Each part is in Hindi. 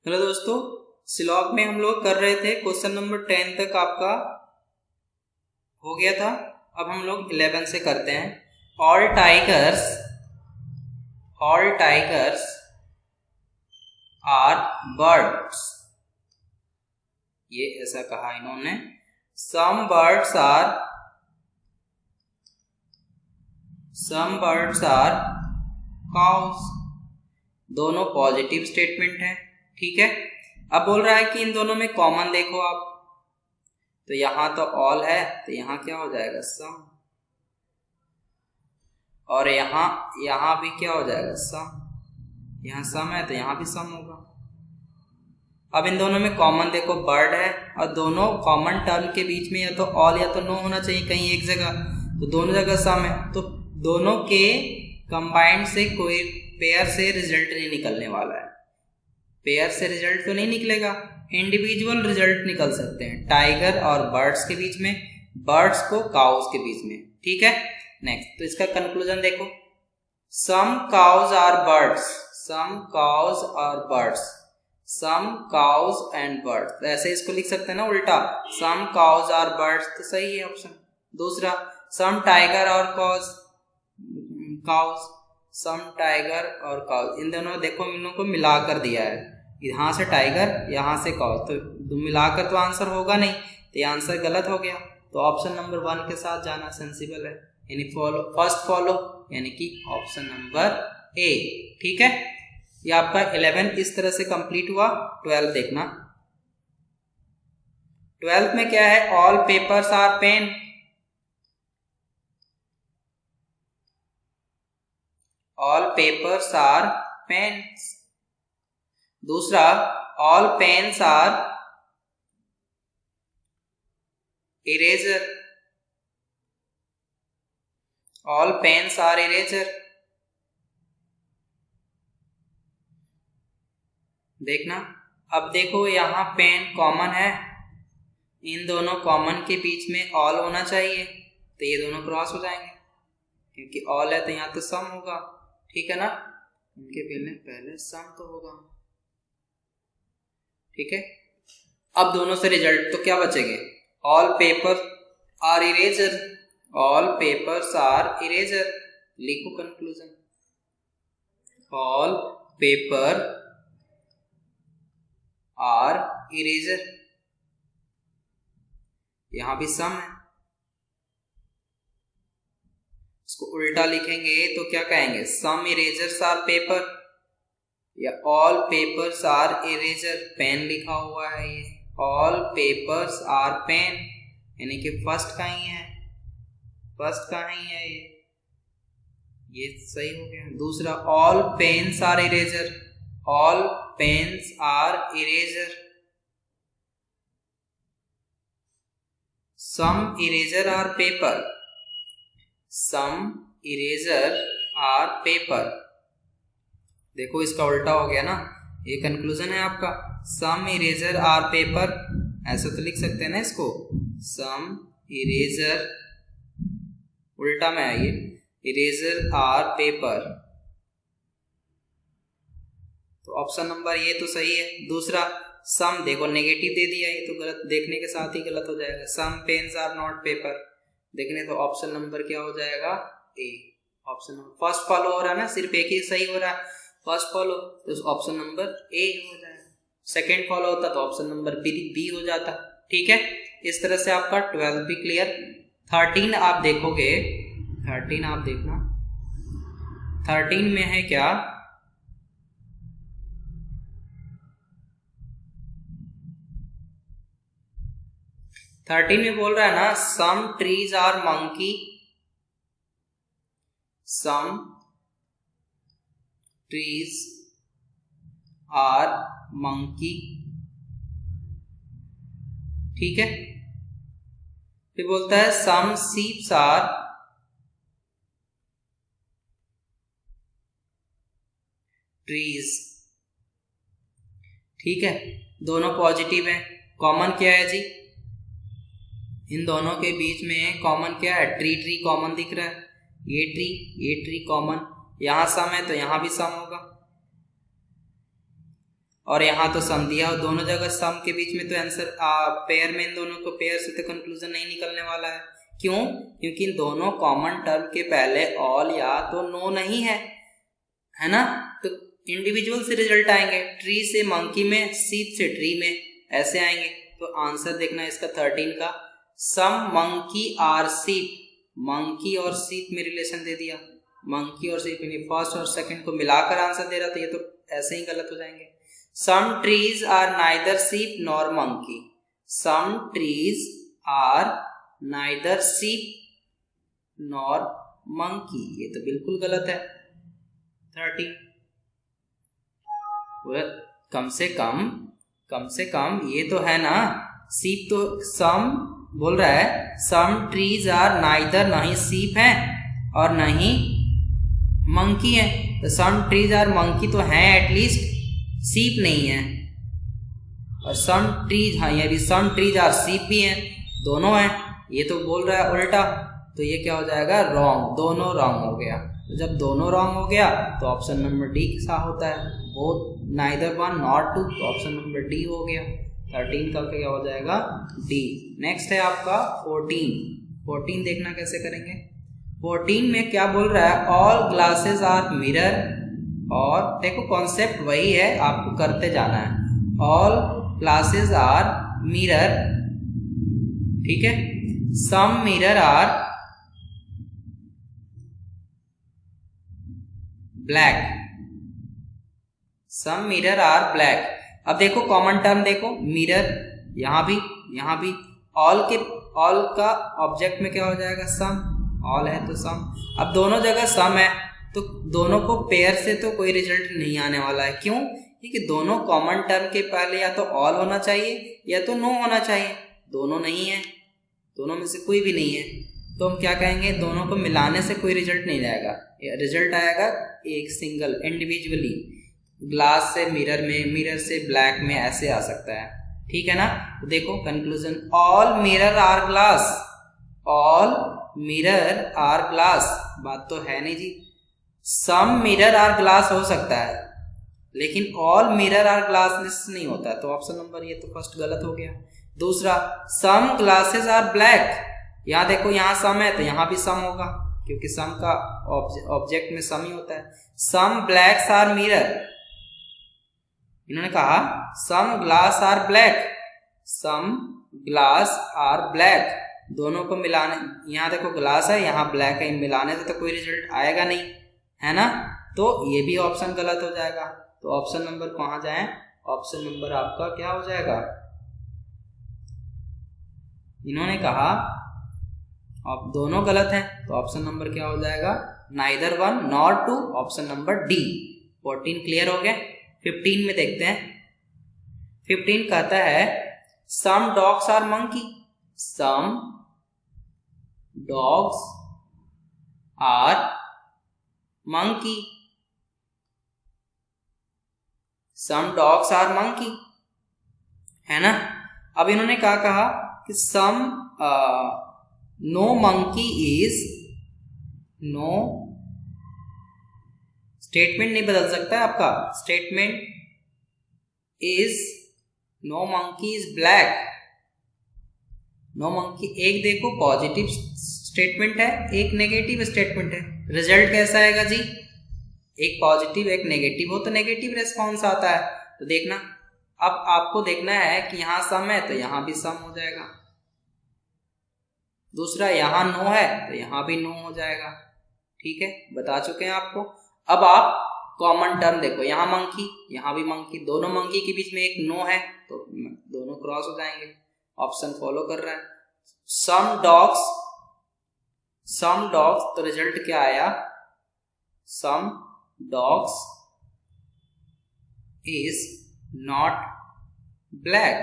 हेलो दोस्तों, सिलॉग में हम लोग कर रहे थे क्वेश्चन नंबर 10 तक आपका हो गया था। अब हम लोग 11 से करते हैं। All tigers are birds. ये ऐसा कहा इन्होंने। Some birds are cows. दोनों पॉजिटिव स्टेटमेंट है, ठीक है। अब बोल रहा है कि इन दोनों में कॉमन देखो आप, तो यहां तो ऑल है तो यहां क्या हो जाएगा सम, और यहां भी क्या हो जाएगा सम। यहां सम है तो यहां भी सम होगा। अब इन दोनों में कॉमन देखो बर्ड है, और दोनों कॉमन टर्म के बीच में या तो ऑल या तो नो होना चाहिए कहीं एक जगह, तो दोनों जगह सम है, तो दोनों के कंबाइंड से कोई पेयर से रिजल्ट नहीं निकलने वाला है। पेयर से रिजल्ट तो नहीं निकलेगा, इंडिविजुअल रिजल्ट निकल सकते हैं, टाइगर और बर्ड्स के बीच में, बर्ड्स को काउस के बीच में, ठीक है। नेक्स्ट, तो इसका कंक्लूजन देखो। सम काउज एंड बर्ड्स, तो ऐसे इसको लिख सकते हैं ना उल्टा, सम काउज आर बर्ड्स, तो सही है ऑप्शन। दूसरा, सम टाइगर और काउज, सम टाइगर और काउज, इन दोनों देखो इन दोनों को मिलाकर दिया है, यहाँ से टाइगर यहाँ से काउज, तो मिलाकर तो आंसर होगा नहीं, तो ये आंसर गलत हो गया। तो ऑप्शन नंबर 1 के साथ जाना सेंसिबल है, यानी फर्स्ट फॉलो, यानी कि ऑप्शन नंबर ए, ठीक है। ये आपका 11 इस तरह से कंप्लीट हुआ। 12 देखना। 12 में क्या है, all papers are pen. All papers are pens. दूसरा, all pens are eraser. All pens are eraser. देखना, अब देखो यहाँ पेन कॉमन है, इन दोनों कॉमन के बीच में ऑल होना चाहिए, तो ये दोनों क्रॉस हो जाएंगे, क्योंकि ऑल है तो यहाँ तो सम होगा, ठीक है ना। इनके पहले सम तो होगा, ठीक है। अब दोनों से रिजल्ट तो क्या बचेंगे, all paper are eraser, all papers are eraser. लिखो conclusion, all paper are eraser. यहां भी सम है, इसको उल्टा लिखेंगे तो क्या कहेंगे, सम इरेजर्स आर पेपर, या all papers are eraser. Pen लिखा हुआ है, ये ऑल पेपर्स आर पेन, यानी कि फर्स्ट का ही है, ये सही हो गया। दूसरा, all pens are eraser, all pens are eraser. Some eraser are paper, some eraser are paper. देखो इसका उल्टा हो गया ना, ये कंक्लूजन है आपका, सम इरेजर आर पेपर, ऐसा तो लिख सकते हैं ना इसको, सम इरेजर, उल्टा में आइए, इरेजर आर पेपर, तो ऑप्शन नंबर ये तो सही है। दूसरा, सम देखो नेगेटिव दे दिया, ये तो गलत, देखने के साथ ही गलत हो जाएगा, सम पेन्स आर नॉट पेपर, देखने तो ऑप्शन नंबर क्या हो जाएगा, ए। ऑप्शन नंबर फर्स्ट फॉलो हो रहा है ना, सिर्फ एक ही सही हो रहा है, फर्स्ट फॉलो, तो ऑप्शन नंबर ए हो जाएगा। सेकंड फॉलो होता तो ऑप्शन नंबर बी हो जाता, ठीक है। इस तरह से आपका 12 भी क्लियर। 13 आप देखोगे, 13 आप देखना, 13 में है क्या, थर्टीन में बोल रहा है ना, some trees are monkey, some trees are monkey, ठीक है। फिर बोलता है सम सीप्स आर ट्रीज, ठीक है। दोनों पॉजिटिव है, कॉमन क्या है जी, इन दोनों के बीच में कॉमन क्या है, ट्री कॉमन दिख रहा है, ये ट्री कॉमन, यहां सम है तो यहां भी सम होगा। और यहाँ तो सम दिया और दोनों जगह सम के बीच में तो आंसर पेयर में इन दोनों को पेयर से तो कंक्लूजन नहीं निकलने वाला है। क्यों? क्योंकि इन दोनों कॉमन टर्म के पहले ऑल या तो नो नहीं है ना, तो इंडिविजुअल से रिजल्ट आएंगे, ट्री से मंकी में, सीप से ट्री में, ऐसे आएंगे। तो आंसर देखना इसका 13 का, सम मंकी आर सीप, मंकी और सीप में रिलेशन दे दिया, मंकी और सीप यानी फर्स्ट और सेकंड को मिलाकर आंसर दे रहा, तो ये तो ऐसे ही गलत हो जाएंगे। Some trees are neither sheep nor monkey, some trees are neither sheep nor monkey, ये तो बिल्कुल गलत है। 30 कम से कम ये तो है ना, सीप तो सम बोल रहा है, सम ट्रीज आर नाइदर, नहीं सीप है और नहीं मंकी है, तो सम ट्रीज आर मंकी तो है एटलीस्ट, सीप नहीं है। और सम ट्रीज, हाँ ये भी सम ट्रीज आर सीप भी हैं, दोनों हैं, ये तो बोल रहा है उल्टा, तो ये क्या हो जाएगा? रॉन्ग, दोनों रॉन्ग हो गया। तो जब दोनों रॉन्ग हो गया तो ऑप्शन नंबर डी सा होता है, both neither one not two, तो ऑप्शन नंबर डी हो गया। 13 का क्या हो जाएगा? डी। नेक्स्ट है आपका 14 देखना कैसे करेंगे। 14 में क्या बोल रहा है? ऑल ग्लासेस आर मिरर, और देखो कॉन्सेप्ट वही है, आपको करते जाना है। ऑल ग्लासेस आर मिरर, ठीक है, some mirror are black, some mirror are black. अब देखो कॉमन टर्म देखो, मिरर, यहाँ भी ऑल का ऑब्जेक्ट में क्या हो जाएगा? सम, ऑल है तो सम। अब दोनों जगह सम है तो दोनों को पेयर से तो कोई रिजल्ट नहीं आने वाला है। क्यों? क्योंकि दोनों कॉमन टर्म के पहले या तो ऑल होना चाहिए या तो नो होना चाहिए, दोनों नहीं है, दोनों में से कोई भी नहीं है, तो हम क्या कहेंगे? दोनों को मिलाने से कोई रिजल्ट नहीं आएगा, रिजल्ट आएगा एक सिंगल इंडिविजुअली, ग्लास से मिरर में, मिरर से ब्लैक में, ऐसे आ सकता है, ठीक है ना। तो देखो conclusion, all mirror are glass, all mirror are glass, बात तो है नहीं जी। सम मिरर आर ग्लास हो सकता है लेकिन ऑल मिरर आर ग्लास नहीं होता, तो ऑप्शन नंबर ये तो फर्स्ट गलत हो गया। दूसरा, सम ग्लासेस आर ब्लैक, यहाँ देखो यहाँ सम है तो यहाँ भी सम होगा, क्योंकि सम का ऑब्जेक्ट में सम ही होता है। सम ब्लैक्स आर मिरर, इन्होंने कहा some glass are black, some glass are black, दोनों को मिलाने, यहाँ देखो ग्लास है यहाँ ब्लैक है, मिलाने से तो कोई रिजल्ट आएगा नहीं, है ना, तो ये भी ऑप्शन गलत हो जाएगा। तो ऑप्शन नंबर कहाँ जाए? ऑप्शन नंबर आपका क्या हो जाएगा? इन्होंने कहा अब दोनों गलत हैं, तो ऑप्शन नंबर क्या हो जाएगा? Neither one nor two, option number D. 14 clear हो गया। 15 में देखते हैं। 15 कहता है some dogs are monkey, some dogs are monkey, some dogs are monkey, है ना। अब इन्होंने क्या कहा कि some no monkey is, no statement नहीं बदल सकता है आपका, statement is no monkey is black, no monkey, एक देखो पॉजिटिव स्टेटमेंट है, एक नेगेटिव स्टेटमेंट है, रिजल्ट कैसा आएगा जी? एक पॉजिटिव एक नेगेटिव हो तो नेगेटिव रेस्पॉन्स आता है। तो देखना, अब आपको देखना है कि यहाँ सम है तो यहाँ भी सम हो जाएगा, दूसरा यहाँ नो है तो यहाँ भी नो हो जाएगा, ठीक है, बता चुके हैं आपको। अब आप कॉमन टर्म देखो, यहाँ मंकी यहाँ भी मंकी, दोनों मंकी के बीच में एक नो है तो दोनों क्रॉस हो जाएंगे, ऑप्शन फॉलो कर रहा है। सम डॉग्स, तो रिजल्ट क्या आया? Some dogs is not black,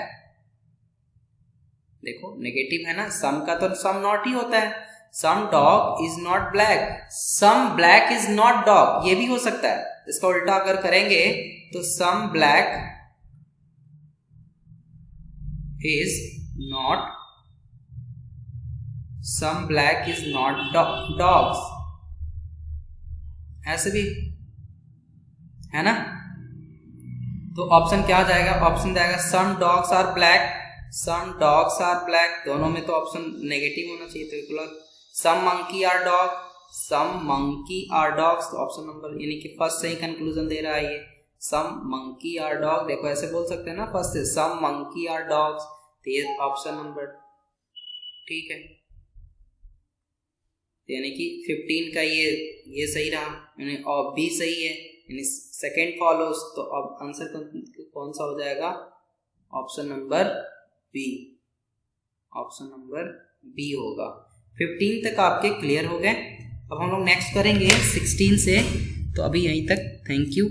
देखो नेगेटिव है ना, सम का तो सम नॉट ही होता है, some dog is not black, some black is not dog, ये भी हो सकता है। इसका उल्टा अगर करेंगे तो some black is not, some black is not dogs, ऐसे भी है ना। तो ऑप्शन क्या आ जाएगा, ऑप्शन जाएगा some dogs are black, some dogs are black, दोनों में तो ऑप्शन नेगेटिव होना चाहिए, तो equal some monkey are dog, some monkey are dogs, तो ऑप्शन नंबर यानी कि फर्स्ट से ही कंक्लूजन दे रहा है ये, सम मंकी आर डॉग, देखो ऐसे बोल सकते हैं ना फर्स्ट से, सम मंकी आर डॉग्स, तो ये ऑप्शन नंबर ठीक है, यानी कि 15 का ये सही रहा, यानी और बी सही है, यानी सेकेंड फॉलोज, तो अब आंसर कौन सा हो जाएगा, option number B, option number B होगा। 15 तक आपके क्लियर हो गए। अब हम लोग नेक्स्ट करेंगे 16 से, तो अभी यहीं तक, थैंक यू।